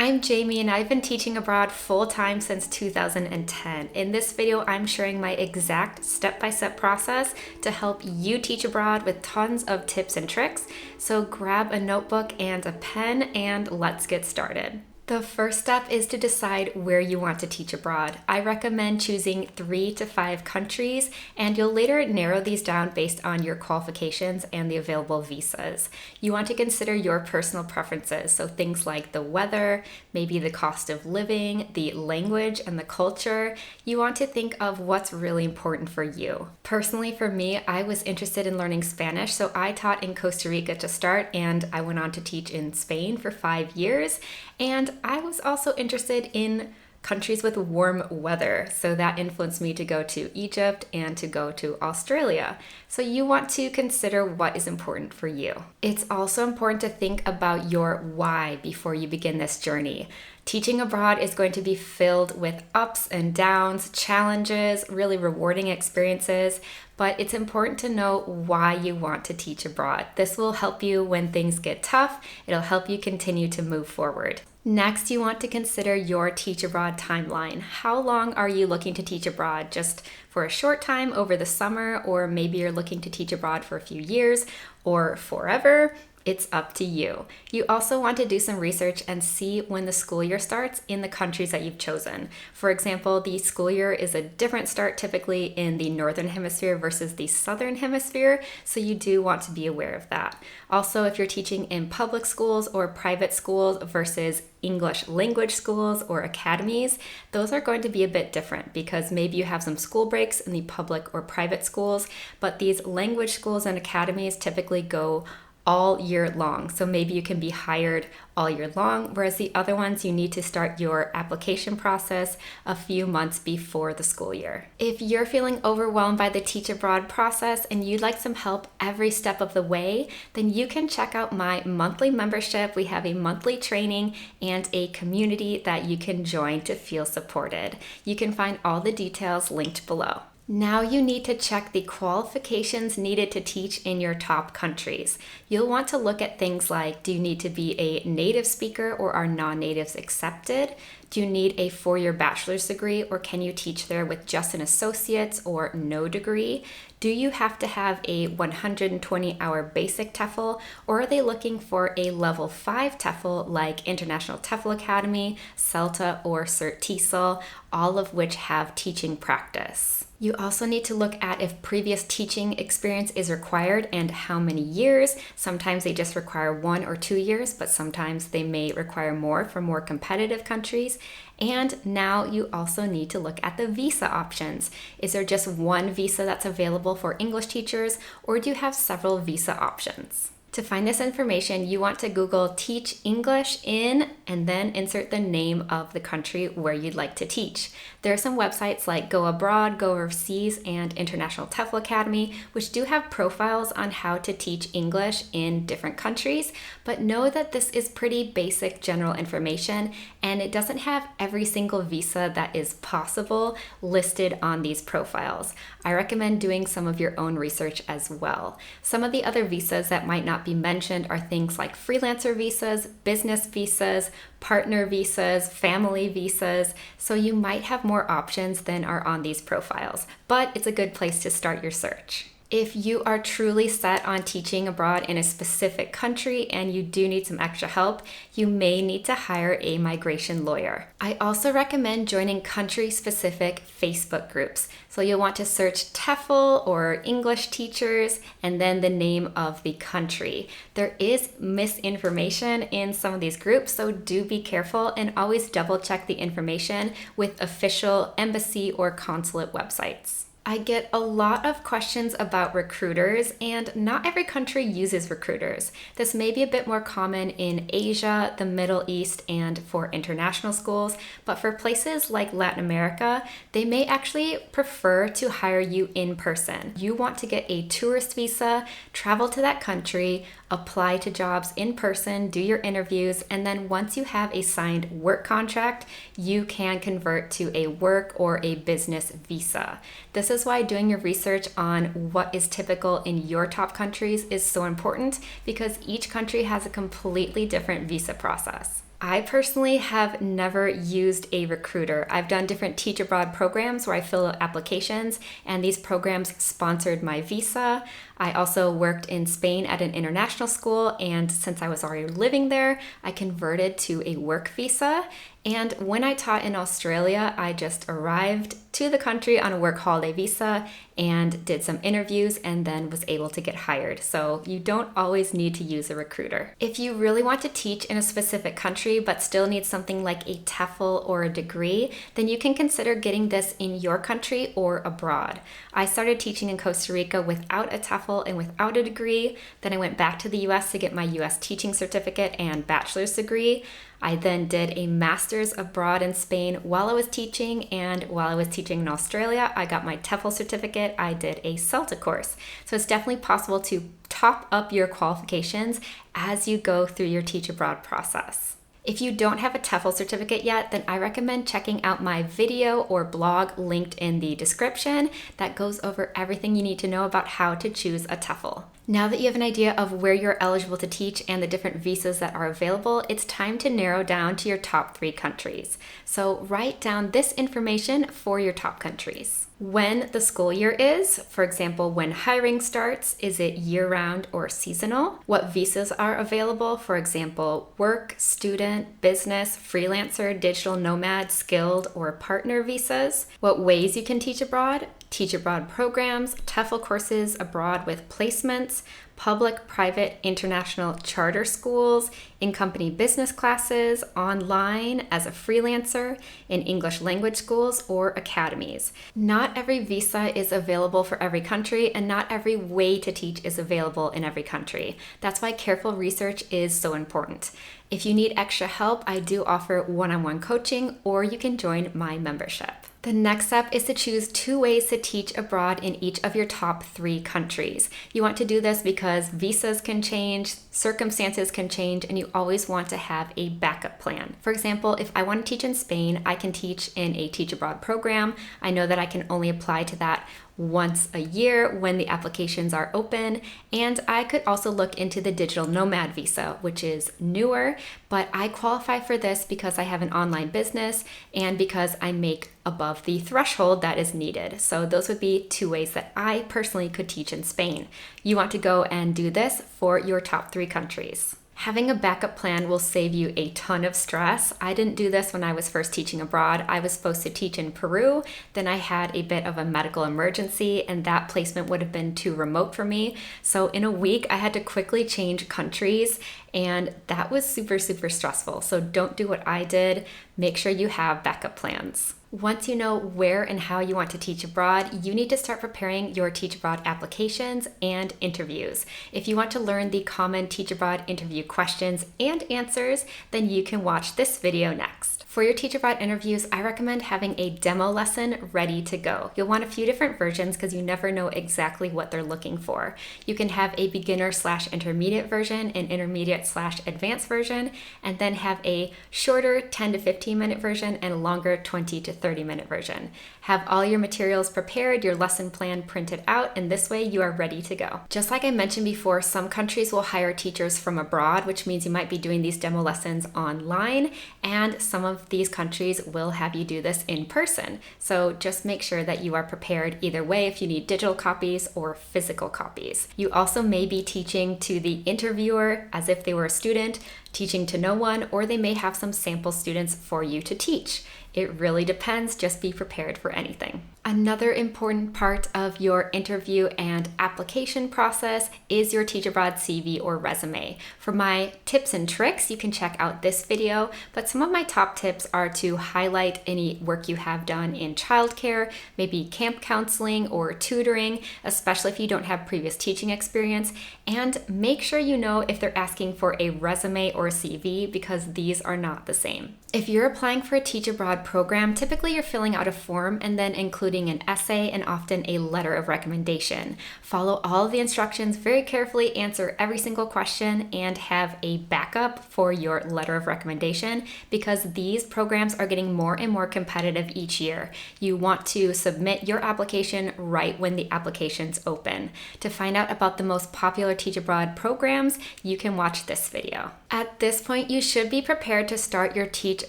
I'm Jamie and I've been teaching abroad full-time since 2010. In this video, I'm sharing my exact step-by-step process to help you teach abroad with tons of tips and tricks. So grab a notebook and a pen and let's get started. The first step is to decide where you want to teach abroad. I recommend choosing 3 to 5 countries, and you'll later narrow these down based on your qualifications and the available visas. You want to consider your personal preferences, so things like the weather, maybe the cost of living, the language, and the culture. You want to think of what's really important for you. Personally, for me, I was interested in learning Spanish, so I taught in Costa Rica to start, and I went on to teach in Spain for 5 years. And I was also interested in countries with warm weather, so that influenced me to go to Egypt and to go to Australia. So you want to consider what is important for you. It's also important to think about your why before you begin this journey. Teaching abroad is going to be filled with ups and downs, challenges, really rewarding experiences, but it's important to know why you want to teach abroad. This will help you when things get tough. It'll help you continue to move forward. Next, you want to consider your teach abroad timeline. How long are you looking to teach abroad? Just for a short time over the summer, or maybe you're looking to teach abroad for a few years or forever? It's up to you. You also want to do some research and see when the school year starts in the countries that you've chosen. For example, the school year is a different start typically in the Northern Hemisphere versus the Southern Hemisphere, so you do want to be aware of that. Also, if you're teaching in public schools or private schools versus English language schools or academies, those are going to be a bit different because maybe you have some school breaks in the public or private schools, but these language schools and academies typically go all year long. So maybe you can be hired all year long, whereas the other ones you need to start your application process a few months before the school year. If you're feeling overwhelmed by the teach abroad process and you'd like some help every step of the way, then you can check out my monthly membership. We have a monthly training and a community that you can join to feel supported. You can find all the details linked below. Now you need to check the qualifications needed to teach in your top countries. You'll want to look at things like, do you need to be a native speaker or are non-natives accepted? Do you need a 4-year bachelor's degree or can you teach there with just an associate's or no degree? Do you have to have a 120-hour basic TEFL, or are they looking for a level 5 TEFL like International TEFL Academy, CELTA, or Cert TESOL, all of which have teaching practice? You also need to look at if previous teaching experience is required and how many years. Sometimes they just require 1 or 2 years, but sometimes they may require more for more competitive countries. And now you also need to look at the visa options. Is there just one visa that's available for English teachers, or do you have several visa options? To find this information, you want to Google Teach English in and then insert the name of the country where you'd like to teach. There are some websites like Go Abroad, Go Overseas, and International TEFL Academy, which do have profiles on how to teach English in different countries, but know that this is pretty basic general information and it doesn't have every single visa that is possible listed on these profiles. I recommend doing some of your own research as well. Some of the other visas that might not be mentioned are things like freelancer visas, business visas, partner visas, family visas, so you might have more options than are on these profiles, but it's a good place to start your search. If you are truly set on teaching abroad in a specific country and you do need some extra help, you may need to hire a migration lawyer. I also recommend joining country-specific Facebook groups. So you'll want to search TEFL or English teachers and then the name of the country. There is misinformation in some of these groups, so do be careful and always double check the information with official embassy or consulate websites. I get a lot of questions about recruiters, and not every country uses recruiters. This may be a bit more common in Asia, the Middle East, and for international schools, but for places like Latin America, they may actually prefer to hire you in person. You want to get a tourist visa, travel to that country, apply to jobs in person, do your interviews, and then once you have a signed work contract, you can convert to a work or a business visa. This is why doing your research on what is typical in your top countries is so important, because each country has a completely different visa process. I personally have never used a recruiter. I've done different Teach Abroad programs where I fill out applications, and these programs sponsored my visa. I also worked in Spain at an international school, and since I was already living there, I converted to a work visa. And when I taught in Australia, I just arrived to the country on a work holiday visa and did some interviews and then was able to get hired. So you don't always need to use a recruiter. If you really want to teach in a specific country but still need something like a TEFL or a degree, then you can consider getting this in your country or abroad. I started teaching in Costa Rica without a TEFL and without a degree. Then I went back to the US to get my US teaching certificate and bachelor's degree. I then did a master's abroad in Spain while I was teaching, and while I was teaching in Australia, I got my TEFL certificate. I did a CELTA course. So it's definitely possible to top up your qualifications as you go through your Teach Abroad process. If you don't have a TEFL certificate yet, then I recommend checking out my video or blog linked in the description that goes over everything you need to know about how to choose a TEFL. Now that you have an idea of where you're eligible to teach and the different visas that are available, it's time to narrow down to your top 3 countries. So write down this information for your top countries. When the school year is, for example, when hiring starts, is it year-round or seasonal? What visas are available, for example, work, student, business, freelancer, digital nomad, skilled, or partner visas? What ways you can teach abroad? Teach abroad programs, TEFL courses abroad with placements, public, private, international charter schools, in-company business classes, online as a freelancer, in English language schools or academies. Not every visa is available for every country, and not every way to teach is available in every country. That's why careful research is so important. If you need extra help, I do offer one-on-one coaching, or you can join my membership. The next step is to choose 2 ways to teach abroad in each of your top 3 countries. You want to do this because visas can change, circumstances can change, and you always want to have a backup plan. For example, if I want to teach in Spain, I can teach in a Teach Abroad program. I know that I can only apply to that once a year when the applications are open. And I could also look into the digital nomad visa, which is newer, but I qualify for this because I have an online business and because I make above the threshold that is needed. So those would be 2 ways that I personally could teach in Spain. You want to go and do this for your top 3 countries. Having a backup plan will save you a ton of stress. I didn't do this when I was first teaching abroad. I was supposed to teach in Peru, then I had a bit of a medical emergency, and that placement would have been too remote for me. So in a week, I had to quickly change countries, and that was super, super stressful. So don't do what I did. Make sure you have backup plans. Once you know where and how you want to teach abroad, you need to start preparing your Teach Abroad applications and interviews. If you want to learn the common Teach Abroad interview questions and answers, then you can watch this video next. For your Teach Abroad interviews, I recommend having a demo lesson ready to go. You'll want a few different versions because you never know exactly what they're looking for. You can have a beginner/intermediate version, an intermediate/advanced version, and then have a shorter 10 to 15 minute version and a longer 20 to 30-minute version. Have all your materials prepared, your lesson plan printed out, and this way you are ready to go. Just like I mentioned before, some countries will hire teachers from abroad, which means you might be doing these demo lessons online, and some of these countries will have you do this in person. So just make sure that you are prepared either way if you need digital copies or physical copies. You also may be teaching to the interviewer as if they were a student, teaching to no one, or they may have some sample students for you to teach. It really depends. Just be prepared for anything. Another important part of your interview and application process is your Teach Abroad CV or resume. For my tips and tricks, you can check out this video, but some of my top tips are to highlight any work you have done in childcare, maybe camp counseling or tutoring, especially if you don't have previous teaching experience, and make sure you know if they're asking for a resume or a CV because these are not the same. If you're applying for a Teach Abroad program, typically you're filling out a form and then including an essay and often a letter of recommendation. Follow all of the instructions very carefully, answer every single question, and have a backup for your letter of recommendation because these programs are getting more and more competitive each year. You want to submit your application right when the applications open. To find out about the most popular Teach Abroad programs, you can watch this video. At At this point, you should be prepared to start your Teach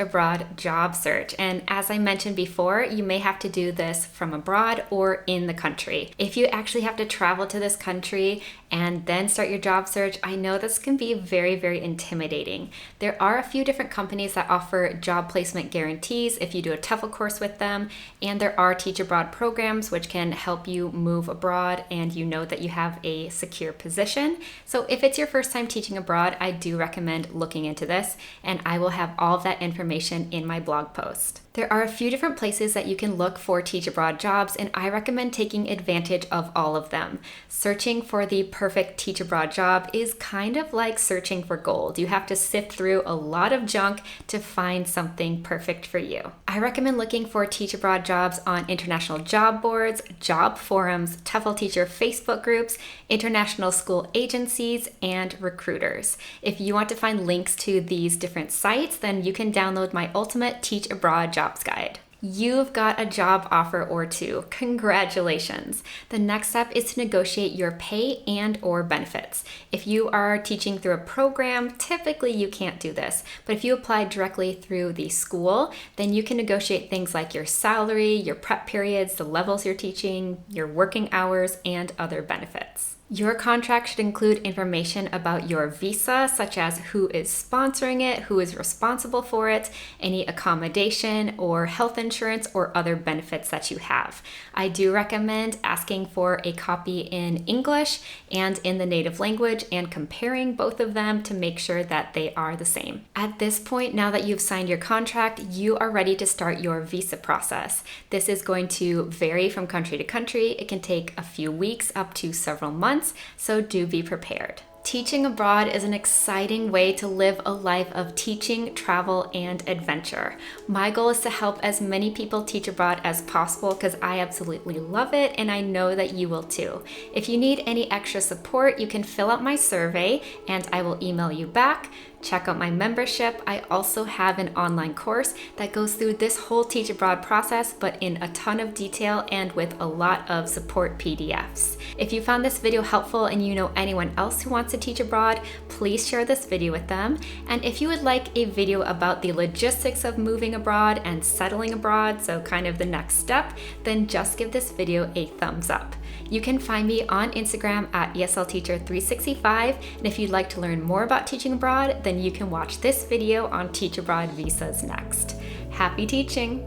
Abroad job search. And as I mentioned before, you may have to do this from abroad or in the country. If you actually have to travel to this country and then start your job search, I know this can be very, very intimidating. There are a few different companies that offer job placement guarantees if you do a TEFL course with them, and there are Teach Abroad programs which can help you move abroad and you know that you have a secure position. So if it's your first time teaching abroad, I do recommend looking into this, and I will have all of that information in my blog post. There are a few different places that you can look for Teach Abroad jobs, and I recommend taking advantage of all of them. Searching for the perfect Teach Abroad job is kind of like searching for gold. You have to sift through a lot of junk to find something perfect for you. I recommend looking for Teach Abroad jobs on international job boards, job forums, TEFL teacher Facebook groups, international school agencies, and recruiters. If you want to find links to these different sites, then you can download my ultimate Teach Abroad jobs guide. You've got a job offer or two. Congratulations. The next step is to negotiate your pay and or benefits. If you are teaching through a program, typically you can't do this, but if you apply directly through the school, then you can negotiate things like your salary, your prep periods, the levels you're teaching, your working hours, and other benefits. Your contract should include information about your visa, such as who is sponsoring it, who is responsible for it, any accommodation or health insurance or other benefits that you have. I do recommend asking for a copy in English and in the native language and comparing both of them to make sure that they are the same. At this point, now that you've signed your contract, you are ready to start your visa process. This is going to vary from country to country. It can take a few weeks up to several months. So do be prepared. Teaching abroad is an exciting way to live a life of teaching, travel, and adventure. My goal is to help as many people teach abroad as possible because I absolutely love it, and I know that you will too. If you need any extra support, you can fill out my survey and I will email you back. Check out my membership. I also have an online course that goes through this whole Teach Abroad process, but in a ton of detail and with a lot of support PDFs. If you found this video helpful and you know anyone else who wants to teach abroad, please share this video with them. And if you would like a video about the logistics of moving abroad and settling abroad, so kind of the next step, then just give this video a thumbs up. You can find me on Instagram at ESLTeacher365, and if you'd like to learn more about teaching abroad, then you can watch this video on Teach Abroad visas next. Happy teaching!